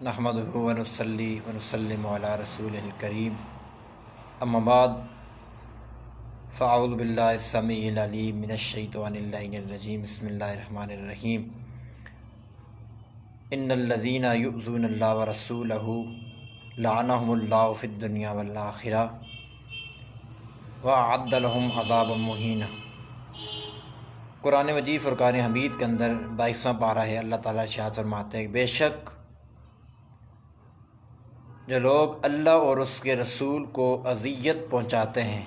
نحمدہ ونصلی ونسلم علی رسول الکریم اما بعد فاعوذ باللہ السمیع العلیم من الشیطان اللعین الرجیم بسم اللہ الرحمن الرحیم ان الذین یؤذون اللہ ورسولہ لعنہم اللہ فی الدنیا والآخرہ وأعد لهم عذابا مہینا۔ قرآن مجید فرقان حمید کے اندر 22واں پارہ ہے۔ اللہ تعالیٰ ارشاد فرماتے ہیں کہ بے شک جو لوگ اللہ اور اس کے رسول کو اذیت پہنچاتے ہیں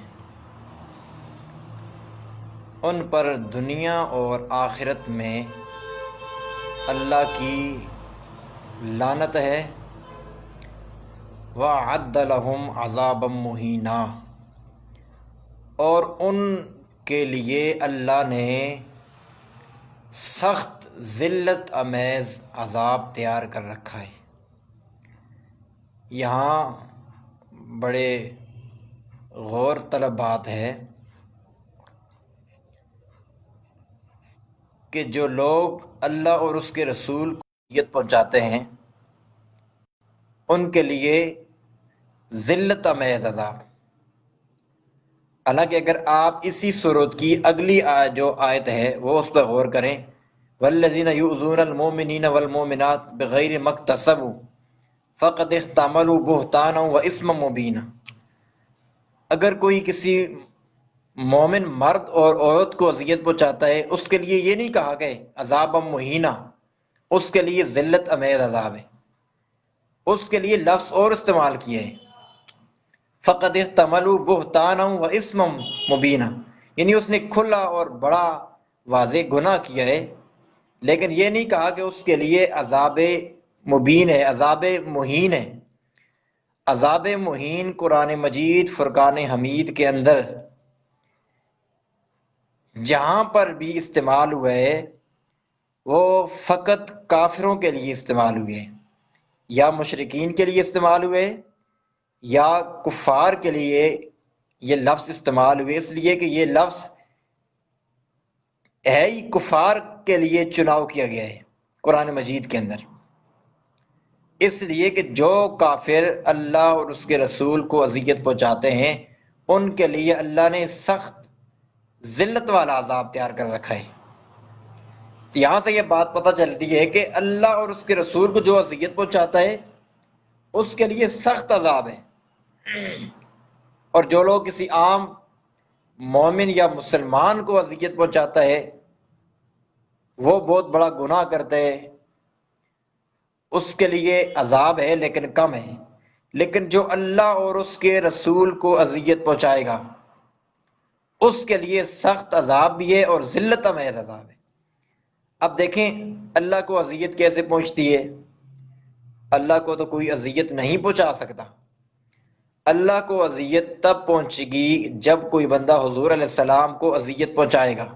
ان پر دنیا اور آخرت میں اللہ کی لعنت ہے۔ وَأَعَدَّ لَهُمْ عَذَابًا مُّهِينًا، اور ان کے لیے اللہ نے سخت ذلت آمیز عذاب تیار کر رکھا ہے۔ یہاں بڑے غور طلب بات ہے کہ جو لوگ اللہ اور اس کے رسول کو اذیت پہنچاتے ہیں ان کے لیے ذلت آمیز عذاب۔ حالانکہ اگر آپ اسی صورت کی اگلی جو آیت ہے وہ اس پر غور کریں، والذین یؤذون المؤمنین والمؤمنات بغیر ما اکتسبوا فقد احتملوا بہتانا واثما مبینا، اگر کوئی کسی مومن مرد اور عورت کو اذیت پہنچاتا ہے اس کے لیے یہ نہیں کہا کہ عذاب مہینہ، اس کے لیے ذلت آمیز عذاب ہے، اس کے لیے لفظ اور استعمال کیے ہیں، فقد احتملوا بہتانا واثما مبینا، یعنی اس نے کھلا اور بڑا واضح گناہ کیا ہے، لیکن یہ نہیں کہا کہ اس کے لیے عذاب مبین ہے، عذاب مہین ہے۔ عذاب مہین قرآن مجید فرقان حمید کے اندر جہاں پر بھی استعمال ہوئے ہے وہ فقط کافروں کے لیے استعمال ہوئے ہیں، یا مشرکین کے لیے استعمال ہوئے یا کفار کے لیے یہ لفظ استعمال ہوئے، اس لیے کہ یہ لفظ ہے ہی کفار کے لیے چناؤ کیا گیا ہے قرآن مجید کے اندر، اس لیے کہ جو کافر اللہ اور اس کے رسول کو اذیت پہنچاتے ہیں ان کے لیے اللہ نے سخت ذلت والا عذاب تیار کر رکھا ہے۔ تو یہاں سے یہ بات پتہ چلتی ہے کہ اللہ اور اس کے رسول کو جو اذیت پہنچاتا ہے اس کے لیے سخت عذاب ہے، اور جو لوگ کسی عام مومن یا مسلمان کو اذیت پہنچاتا ہے وہ بہت بڑا گناہ کرتا ہے، اس کے لیے عذاب ہے لیکن کم ہے، لیکن جو اللہ اور اس کے رسول کو اذیت پہنچائے گا اس کے لیے سخت عذاب بھی ہے اور ذلت آمیز عذاب ہے۔ اب دیکھیں اللہ کو اذیت کیسے پہنچتی ہے؟ اللہ کو تو کوئی اذیت نہیں پہنچا سکتا۔ اللہ کو اذیت تب پہنچے گی جب کوئی بندہ حضور علیہ السلام کو اذیت پہنچائے گا،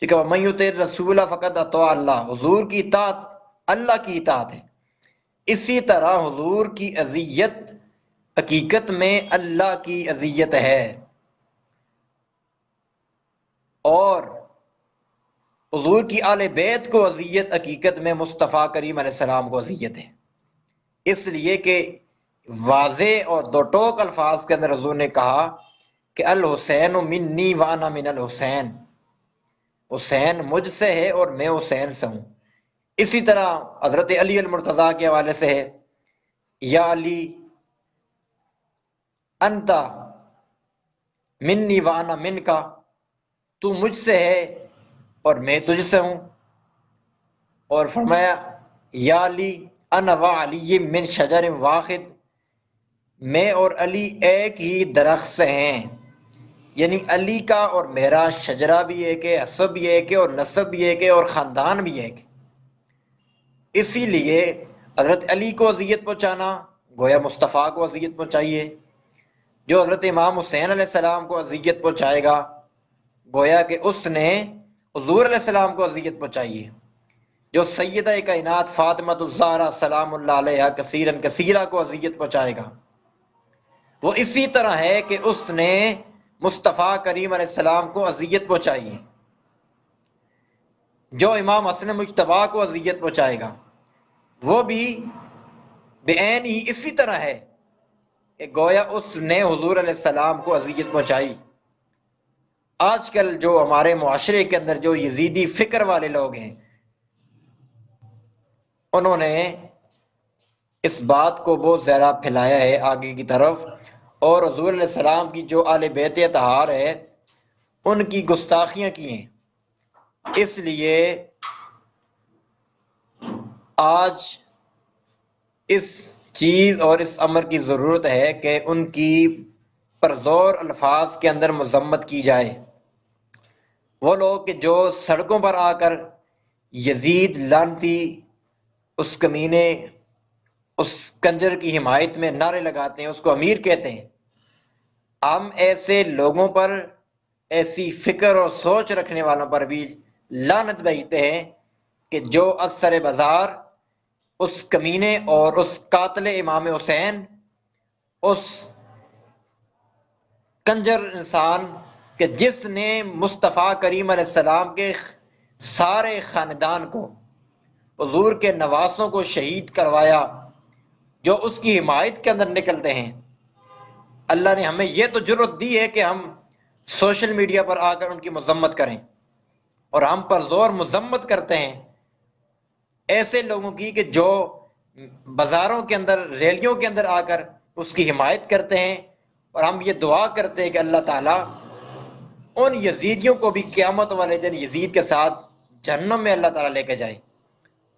ٹھیک ہے، وَمَن يُطِعِ الرَّسُولَ فَقَدْ أَطَاعَ اللَّهَ، حضور کی اطاعت اللہ کی اطاعت ہے۔ اسی طرح حضور کی اذیت حقیقت میں اللہ کی اذیت ہے، اور حضور کی آل بیت کو اذیت حقیقت میں مصطفیٰ کریم علیہ السلام کو اذیت ہے، اس لیے کہ واضح اور دو ٹوک الفاظ کے اندر حضور نے کہا کہ الحسین منی وانا من الحسین، حسین مجھ سے ہے اور میں حسین سے ہوں۔ اسی طرح حضرت علی المرتضیٰ کے حوالے سے ہے، یا علی انتا منی وانا من کا، تو مجھ سے ہے اور میں تجھ سے ہوں، اور فرمایا یا علی انا و علی من شجر واحد، میں اور علی ایک ہی درخت سے ہیں، یعنی علی کا اور میرا شجرہ بھی ایک ہے، حسب بھی ایک ہے، اور نسب بھی ایک ہے، اور خاندان بھی ایک ہے۔ اسی لیے حضرت علی کو اذیت پہنچانا گویا مصطفیٰ کو اذیت پہنچائیے، جو حضرت امام حسین علیہ السلام کو اذیت پہنچائے گا گویا کہ اس نے حضور علیہ السلام کو اذیت پہنچائی ہے، جو سیدہ کائنات فاطمہ الزہرا سلام اللہ علیہا کثیرن کثیرہ کو اذیت پہنچائے گا، وہ اسی طرح ہے کہ اس نے مصطفیٰ کریم علیہ السلام کو اذیت پہنچائی ہے، جو امام حسن مجتبیٰ کو اذیت پہنچائے گا وہ بھی بعین ہی اسی طرح ہے کہ گویا اس نے حضور علیہ السلام کو اذیت پہنچائی۔ آج کل جو ہمارے معاشرے کے اندر جو یزیدی فکر والے لوگ ہیں، انہوں نے اس بات کو بہت زیادہ پھیلایا ہے آگے کی طرف، اور حضور علیہ السلام کی جو آل بیت اطہار ہے ان کی گستاخیاں کی ہیں۔ اس لیے آج اس چیز اور اس امر کی ضرورت ہے کہ ان کی پرزور الفاظ کے اندر مذمت کی جائے۔ وہ لوگ کہ جو سڑکوں پر آ کر یزید لعنتی، اس کمینے، اس کنجر کی حمایت میں نعرے لگاتے ہیں، اس کو امیر کہتے ہیں، ہم ایسے لوگوں پر، ایسی فکر اور سوچ رکھنے والوں پر بھی لعنت بھیجتے ہیں کہ جو اثر بازار اس کمینے اور اس قاتل امام حسین، اس کنجر انسان کہ جس نے مصطفیٰ کریم علیہ السلام کے سارے خاندان کو، حضور کے نواسوں کو شہید کروایا، جو اس کی حمایت کے اندر نکلتے ہیں۔ اللہ نے ہمیں یہ تو جرت دی ہے کہ ہم سوشل میڈیا پر آ کر ان کی مذمت کریں، اور ہم پر زور مذمت کرتے ہیں ایسے لوگوں کی کہ جو بازاروں کے اندر، ریلیوں کے اندر آ کر اس کی حمایت کرتے ہیں، اور ہم یہ دعا کرتے ہیں کہ اللہ تعالیٰ ان یزیدیوں کو بھی قیامت والے دن یزید کے ساتھ جہنم میں اللہ تعالیٰ لے کے جائے۔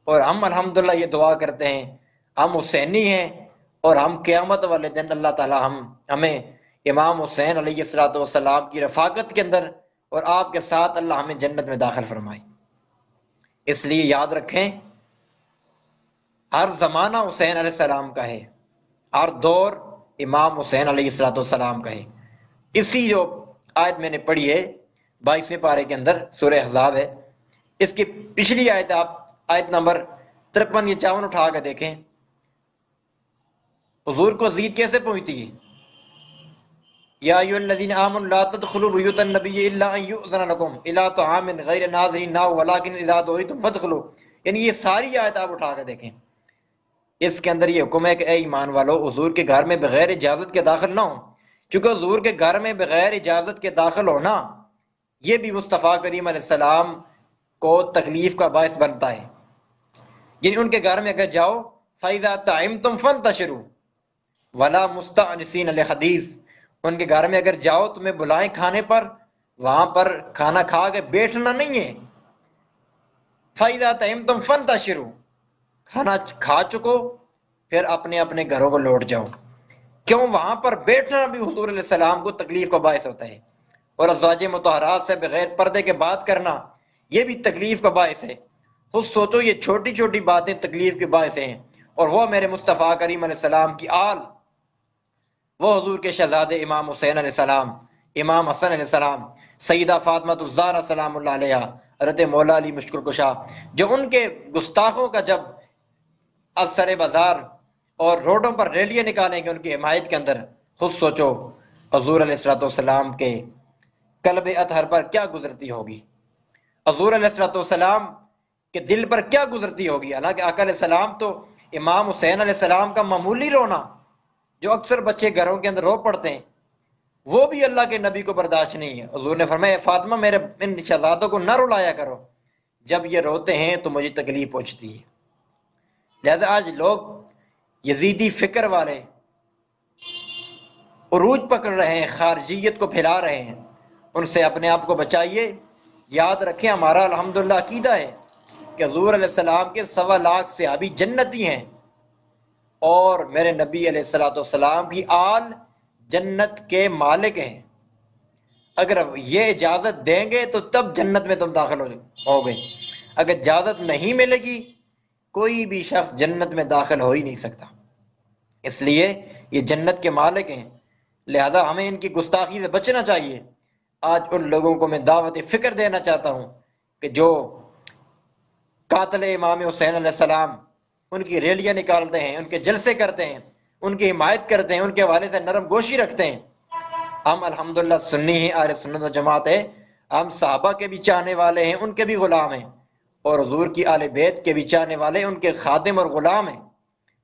اور ہم الحمدللہ یہ دعا کرتے ہیں، ہم حسینی ہیں، اور ہم قیامت والے دن اللہ تعالیٰ ہمیں امام حسین علیہ السلام کی رفاقت کے اندر اور آپ کے ساتھ اللہ ہمیں جنت میں داخل فرمائے۔ اس لیے یاد رکھیں، ہر زمانہ حسین علیہ السلام کا ہے، ہر دور امام حسین علیہ السلام کا ہے۔ اسی جو آیت میں نے پڑھی ہے 22ویں پارے کے اندر، سورہ احزاب ہے، اس کی پچھلی آیت آپ آیت نمبر 53 یا 54 اٹھا کے دیکھیں، حضور کو اذیت کیسے پہنچتی ہے؟ یا ایھا الذین آمنوا لا تدخلوا بیوت النبی الا ان یؤذن لکم الی طعام غیر ناظرین ولکن اذا دعیتم فادخلوا، یعنی یہ ساری آیت آپ اٹھا کے دیکھیں، اس کے اندر یہ حکم ہے کہ اے ایمان والو، حضور کے گھر میں بغیر اجازت کے داخل نہ ہو، چونکہ حضور کے گھر میں بغیر اجازت کے داخل ہونا یہ بھی مصطفیٰ کریم علیہ السلام کو تکلیف کا باعث بنتا ہے۔ یعنی ان کے گھر میں اگر جاؤ، فَإِذَا طَعِمْتُمْ فَانْتَشِرُوا وَلَا مُسْتَأْنِسِينَ لِحَدِيثٍ، ان کے گھر میں اگر جاؤ تمہیں بلائیں کھانے پر، وہاں پر کھانا کھا کے بیٹھنا نہیں ہے۔ فَإِذَا طَعِمْتُمْ فَانْتَشِرُوا، کھانا کھا چکو پھر اپنے اپنے گھروں کو لوٹ جاؤ۔ کیوں؟ وہاں پر بیٹھنا بھی حضور علیہ السلام کو تکلیف کا باعث ہوتا ہے، اور ازواج مطہرات سے بغیر پردے کے بات کرنا یہ بھی تکلیف کا باعث ہے۔ خود سوچو، یہ چھوٹی چھوٹی باتیں تکلیف کے باعث ہیں، اور وہ میرے مصطفیٰ کریم علیہ السلام کی آل، وہ حضور کے شہزادے امام حسین علیہ السلام، امام حسن علیہ السلام، سیدہ فاطمہ الزہرا سلام اللہ علیہا، حضرت مولا علی مشکل کشا، جو ان کے گستاخوں کا جب اثر بازار اور روڈوں پر ریلیاں نکالیں گے ان کی حمایت کے اندر، خود سوچو حضور علیہ السلام کے قلب اطہر پر کیا گزرتی ہوگی، حضور علیہ السلام کے دل پر کیا گزرتی ہوگی۔ حالانکہ آقا علیہ السلام تو امام حسین علیہ السلام کا معمولی رونا، جو اکثر بچے گھروں کے اندر رو پڑتے ہیں، وہ بھی اللہ کے نبی کو برداشت نہیں ہے۔ حضور نے فرمایا، فاطمہ میرے ان شہزادوں کو نہ رلایا کرو، جب یہ روتے ہیں تو مجھے تکلیف پہنچتی ہے۔ لہذا آج لوگ یزیدی فکر والے عروج پکڑ رہے ہیں، خارجیت کو پھیلا رہے ہیں، ان سے اپنے آپ کو بچائیے۔ یاد رکھیں، ہمارا الحمدللہ عقیدہ ہے کہ حضور علیہ السلام کے 1.25 لاکھ صحابی جنتی ہیں، اور میرے نبی علیہ السلام کی آل جنت کے مالک ہیں۔ اگر یہ اجازت دیں گے تو تب جنت میں تم داخل ہو گے، اگر اجازت نہیں ملے گی کوئی بھی شخص جنت میں داخل ہو ہی نہیں سکتا۔ اس لیے یہ جنت کے مالک ہیں، لہذا ہمیں ان کی گستاخی سے بچنا چاہیے۔ آج ان لوگوں کو میں دعوت فکر دینا چاہتا ہوں کہ جو قاتل امام حسین علیہ السلام، ان کی ریلیاں نکالتے ہیں، ان کے جلسے کرتے ہیں، ان کی حمایت کرتے ہیں، ان کے حوالے سے نرم گوشی رکھتے ہیں۔ ہم الحمدللہ سنی ہیں، اہل سنت و جماعت ہے، ہم صحابہ کے بھی چاہنے والے ہیں، ان کے بھی غلام ہیں، اور حضور کی آل بیت کے بھی چاہنے والے ان کے خادم اور غلام ہیں۔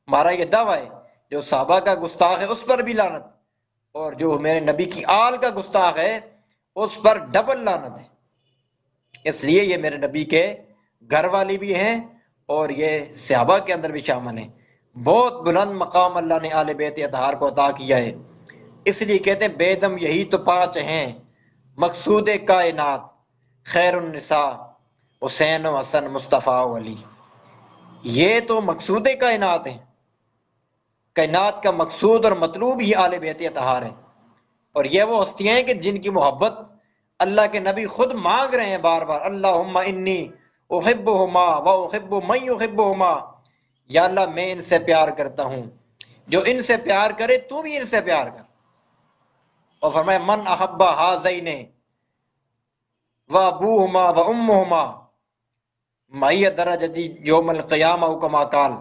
ہمارا یہ دعویٰ ہے جو صحابہ کا گستاخ ہے اس پر بھی لعنت، اور جو میرے نبی کی آل کا گستاخ ہے اس پر ڈبل لعنت ہے۔ اس لیے یہ میرے نبی کے گھر والی بھی ہیں اور یہ صحابہ کے اندر بھی شامل ہیں۔ بہت بلند مقام اللہ نے آل بیت اطہار کو عطا کیا ہے۔ اس لیے کہتے ہیں بیدم یہی تو پانچ ہیں مقصود کائنات، خیر النساء حسین و حسن مصطفیٰ و علی۔ یہ تو مقصود کائنات ہیں، کائنات کا مقصود اور مطلوب ہی آل بیت اطہار ہے، اور یہ وہ ہستیاں ہیں کہ جن کی محبت اللہ کے نبی خود مانگ رہے ہیں بار بار، اللہم انی احبہما و احب من یحبہما، یا اللہ میں ان سے پیار کرتا ہوں، جو ان سے پیار کرے تو بھی ان سے پیار کر۔ اور فرمایا من احب ہذین و ابوہما و امہما معی درجتی یوم القیامہ کما قال،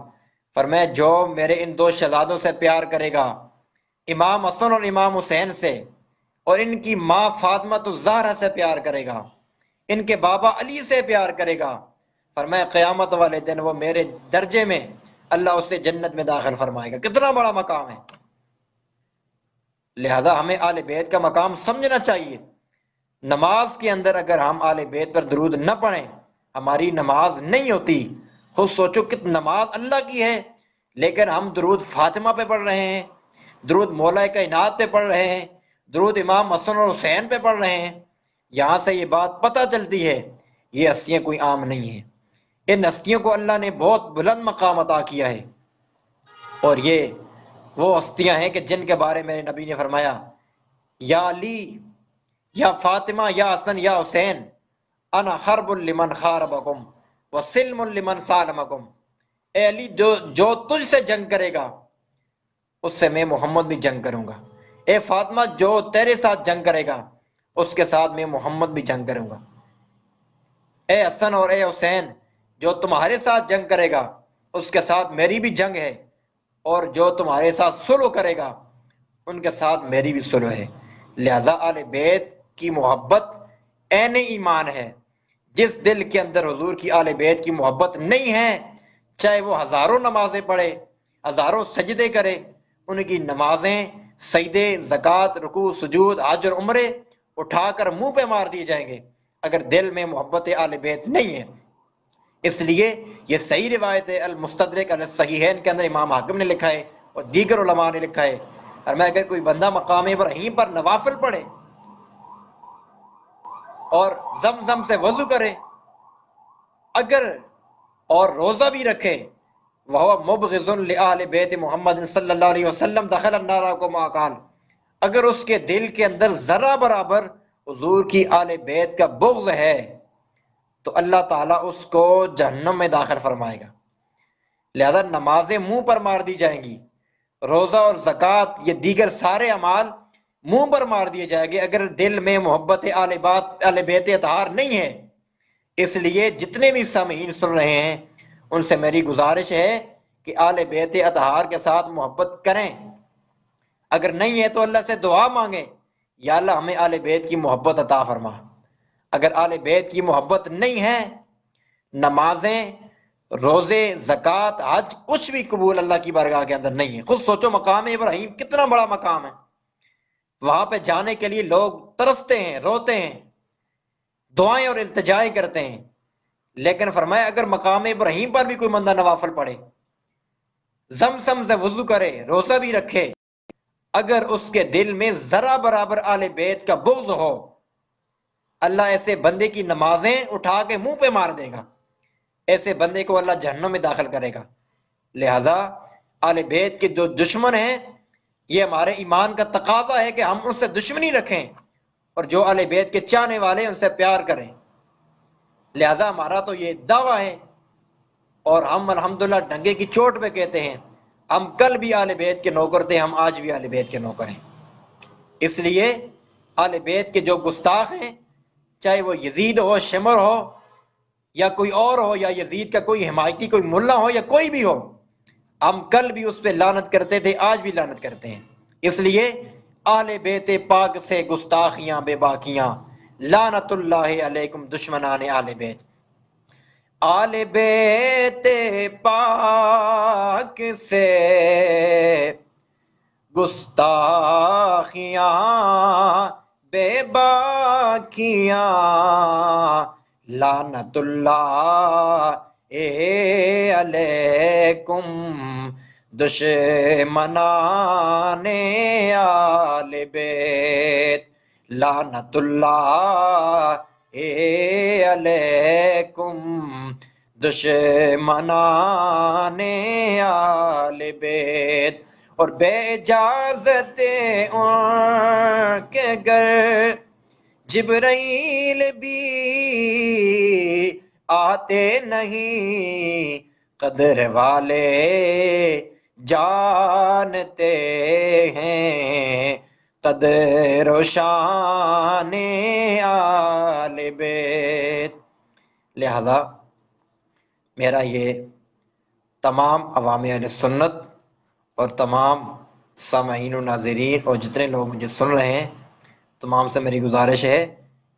فرمایا جو میرے ان دو شہزادوں سے پیار کرے گا، امام حسن اور امام حسین سے، اور ان کی ماں فاطمہ الزہرا سے پیار کرے گا، ان کے بابا علی سے پیار کرے گا، فرمایا قیامت والے دن وہ میرے درجے میں اللہ اسے جنت میں داخل فرمائے گا۔ کتنا بڑا مقام ہے! لہذا ہمیں آل بیت کا مقام سمجھنا چاہیے۔ نماز کے اندر اگر ہم آل بیت پر درود نہ پڑھیں ہماری نماز نہیں ہوتی۔ خود سوچو کہ نماز اللہ کی ہے لیکن ہم درود فاطمہ پہ پڑھ رہے ہیں، درود مولا کائنات پہ پڑھ رہے ہیں، درود امام حسن اور حسین پہ پڑھ رہے ہیں۔ یہاں سے یہ بات پتہ چلتی ہے یہ ہستیاں کوئی عام نہیں ہیں، ان ہستیوں کو اللہ نے بہت بلند مقام عطا کیا ہے، اور یہ وہ ہستیاں ہیں کہ جن کے بارے میں نبی نے فرمایا یا علی یا فاطمہ یا حسن یا حسین انا حرب لمن خاربکم وسلم لمن سالمکم، اے علی جو تجھ سے جنگ کرے گا اس سے میں محمد بھی جنگ کروں گا، اے فاطمہ جو تیرے ساتھ جنگ کرے گا اس کے ساتھ میں محمد بھی جنگ کروں گا، اے حسن اور اے حسین جو تمہارے ساتھ جنگ کرے گا اس کے ساتھ میری بھی جنگ ہے، اور جو تمہارے ساتھ صلح کرے گا ان کے ساتھ میری بھی صلح ہے۔ لہذا آل بیت کی محبت عین ایمان ہے۔ جس دل کے اندر حضور کی آل بیت کی محبت نہیں ہے، چاہے وہ ہزاروں نمازیں پڑھے، ہزاروں سجدے کرے، ان کی نمازیں، سجدے، زکوٰۃ، رکوع، سجود، حج اور عمرے اٹھا کر منہ پہ مار دیے جائیں گے اگر دل میں محبت آل بیت نہیں ہے۔ اس لیے یہ صحیح روایت ہے، المستدرک علی الصحیحین کے اندر امام حاکم نے لکھا ہے اور دیگر علماء نے لکھا ہے، اور میں اگر کوئی بندہ مقام ابراہیم پر نوافل پڑھے اور زمزم سے وضو کرے اگر اور روزہ بھی رکھے وہ مبغض لآل بیت محمد صلی اللہ علیہ وسلم دخل النار کما قال، اگر اس کے دل کے اندر ذرہ برابر حضور کی آل بیت کا بغض ہے تو اللہ تعالیٰ اس کو جہنم میں داخل فرمائے گا۔ لہذا نمازیں منہ پر مار دی جائیں گی، روزہ اور زکوٰۃ یہ دیگر سارے اعمال منہ پر مار دیے جائیں گے اگر دل میں محبت آل بیت اطہار نہیں ہے۔ اس لیے جتنے بھی سامعین سن رہے ہیں ان سے میری گزارش ہے کہ آل بیت اطہار کے ساتھ محبت کریں، اگر نہیں ہے تو اللہ سے دعا مانگیں یا اللہ ہمیں آل بیت کی محبت عطا فرما۔ اگر آل بیت کی محبت نہیں ہے نمازیں، روزے، زکوٰۃ، حج کچھ بھی قبول اللہ کی بارگاہ کے اندر نہیں ہے۔ خود سوچو مقام ابراہیم کتنا بڑا مقام ہے، وہاں پہ جانے کے لیے لوگ ترستے ہیں، روتے ہیں، دعائیں اور التجائیں کرتے ہیں، لیکن فرمایا اگر مقام ابراہیم پر بھی کوئی بندہ نوافل پڑھے، زمزم سے وضو کرے، روزہ بھی رکھے، اگر اس کے دل میں ذرہ برابر آل بیت کا بغض ہو اللہ ایسے بندے کی نمازیں اٹھا کے منہ پہ مار دے گا، ایسے بندے کو اللہ جہنم میں داخل کرے گا۔ لہذا آل بیت کے جو دشمن ہیں یہ ہمارے ایمان کا تقاضا ہے کہ ہم ان سے دشمنی رکھیں اور جو آل بیت کے چاہنے والے ان سے پیار کریں۔ لہذا ہمارا تو یہ دعویٰ ہے اور ہم الحمدللہ ڈنگے کی چوٹ پہ کہتے ہیں ہم کل بھی آل بیت کے نوکر تھے، ہم آج بھی آل بیت کے نوکر ہیں۔ اس لیے آل بیت کے جو گستاخ ہیں چاہے وہ یزید ہو، شمر ہو یا کوئی اور ہو، یا یزید کا کوئی حمایتی کوئی ملا ہو یا کوئی بھی ہو، ہم کل بھی اس پہ لعنت کرتے تھے، آج بھی لعنت کرتے ہیں۔ اس لیے اہل بیت پاک سے گستاخیاں بے باکیاں، لعنت اللہ علیکم دشمنان اہل بیت۔ آل بیت پاک سے گستاخیاں بے باکیاں، لعنت اللہ علیکم دشمنان آل بیت، لعنت اللہ علیکم دشمنان آل بیت۔ اور بے اجازت ان کے گھر جبرائیل بھی آتے نہیں، قدر والے جانتے ہیں قدر و شان آل بیت۔ لہذا میرا یہ تمام عوام اہل سنت اور تمام سامعین و ناظرین اور جتنے لوگ مجھے سن رہے ہیں، تمام سے میری گزارش ہے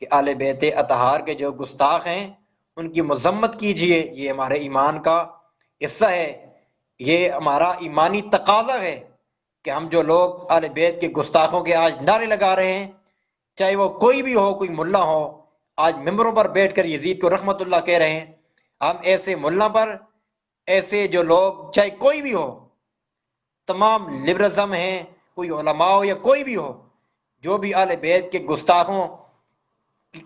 کہ آل بیت اطہار کے جو گستاخ ہیں ان کی مذمت کیجئے۔ یہ ہمارے ایمان کا حصہ ہے، یہ ہمارا ایمانی تقاضا ہے کہ ہم جو لوگ آل بیت کے گستاخوں کے آج نعرے لگا رہے ہیں، چاہے وہ کوئی بھی ہو، کوئی ملا ہو، آج ممبروں پر بیٹھ کر یزید کو رحمت اللہ کہہ رہے ہیں، ہم ایسے ملا پر، ایسے جو لوگ چاہے کوئی بھی ہو، تمام لبرزم ہیں، کوئی علماء ہو یا کوئی بھی ہو، جو بھی آل بیت کے گستاخوں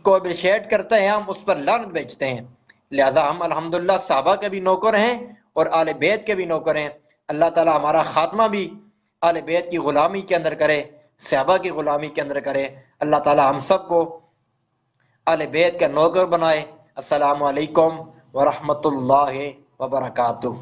کو اپریشیٹ کرتا ہے، ہم اس پر لعنت بھیجتے ہیں۔ لہذا ہم الحمدللہ صحابہ کے بھی نوکر ہیں اور آل بیت کے بھی نوکر ہیں۔ اللہ تعالی ہمارا خاتمہ بھی آل بیت کی غلامی کے اندر کرے، صحابہ کی غلامی کے اندر کرے۔ اللہ تعالی ہم سب کو آل بیت کا نوکر بنائے۔ السلام علیکم ورحمۃ اللہ وبرکاتہ۔